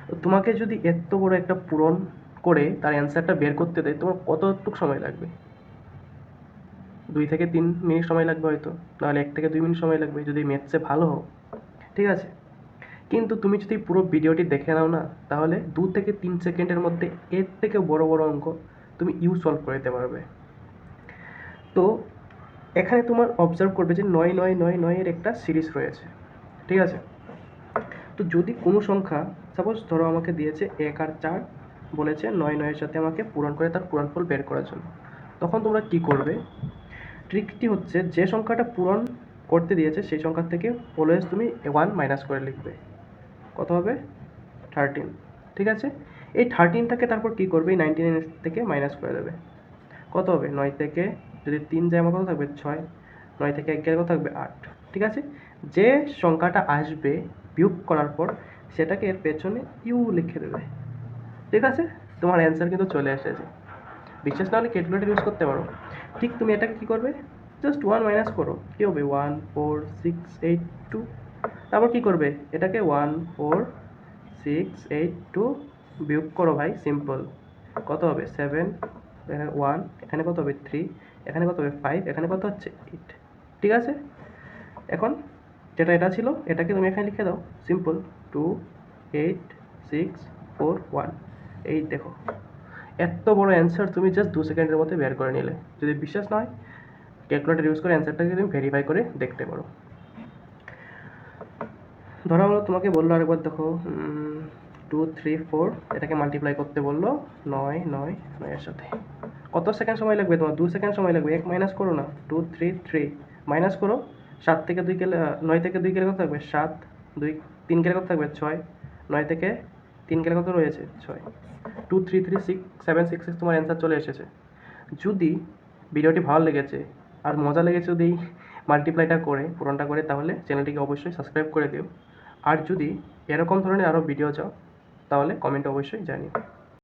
তো তোমাকে যদি এত বড় একটা পূরণ করে তার অ্যান্সারটা বের করতে দেয়, তোমার কতটুকু সময় লাগবে? 2 থেকে 3 মিনিট সময় লাগবে হয়তো, নাহলে 1 থেকে 2 মিনিট সময় লাগবে যদি ম্যাথসে ভালো হও, ঠিক আছে? কিন্তু তুমি যদি পুরো ভিডিওটি দেখে নাও না, তাহলে 2 থেকে 3 সেকেন্ডের মধ্যে এর থেকে বড় বড় অঙ্ক তুমি সলভ করে দিতে পারবে। তো এখানে তোমার অবজার্ভ করবে যে 9 9 9 9 এর একটা সিরিজ রয়েছে, ঠিক আছে? তো যদি কোনো সংখ্যা, সাপোজ ধরো আমাকে দিয়েছে 1 আর 4, বলেছে 9 9 এর সাথে আমাকে পূরণ করে তার পূরণফল বের করার জন্য, তখন তোমরা কি করবে? ট্রিকটি হচ্ছে, যে সংখ্যাটা পূরণ করতে দিয়েছে সেই সংখ্যা থেকে অলওয়েজ তুমি 1 মাইনাস করে লিখবে। কত হবে? 13, ঠিক আছে? এই 13টাকে তারপর কি করবে? এই 99 থেকে মাইনাস করে দেবে। কত হবে? 9 থেকে যদি 3 যায় আমার কত থাকবে? 6। 9 থেকে 1 গেলে কত থাকবে? 8, ঠিক আছে? যে সংখ্যাটা আসবে বিয়োগ করার পর, সেটাকে এর পেছনে লিখে দেবে, ঠিক আছে? তোমার অ্যান্সার কিন্তু চলে এসেছে। বিশ্বাস না হলে ক্যালকুলেটর ইউজ করতে পারো। ঠিক তুমি এটাকে কি করবে? জাস্ট 1 মাইনাস করো, কী হবে? 1 4 6 8 2। তারপর কি করবে? এটাকে 1 4 6 8 2 বিয়োগ করো ভাই, সিম্পল। কত হবে? 7, এখানে 1, এখানে কত হবে? 3, এখানে কত হবে? 5, এখানে কত হচ্ছে? 8, ঠিক আছে? এখন যেটা এটা ছিল, এটাকে তুমি এখানে লিখে দাও, সিম্পল। 2 8 6 4 1। এই দেখো, এত বড় অ্যান্সার তুমি জাস্ট 2 সেকেন্ডের মধ্যে বের করে নিলে। যদি বিশ্বাস না হয়, ক্যালকুলেটর ইউজ করে অ্যান্সারটাকে তুমি ভেরিফাই করে দেখতে পারো। ধরা হলো তোমাকে বললো আরেকবার, দেখো 2 3 4, এটাকে মাল্টিপ্লাই করতে বললো 9 9 9 এর সাথে। কত সেকেন্ড সময় লাগবে তোমার? 2 সেকেন্ড সময় লাগবে। 1 মাইনাস করো না, 2 3 3 মাইনাস করো। 7 থেকে 2 গেলে 9 থেকে 2 গেলে কত থাকবে? 7, 2 3 গেলে কত থাকবে? 6, 9 থেকে 3 গেলে কত রয়েছে? 6। 2 3 3 6 7 6 6 তোমার অ্যান্সার চলে এসেছে। যদি ভিডিওটি ভালো লেগেছে আর মজা লেগেছে যদি মাল্টিপ্লাইটা করে পূরণটা করে, তাহলে চ্যানেলটিকে অবশ্যই সাবস্ক্রাইব করে দিও। আর যদি এরকম ধরনের আরও ভিডিও চাও, তাহলে কমেন্টে অবশ্যই জানিও।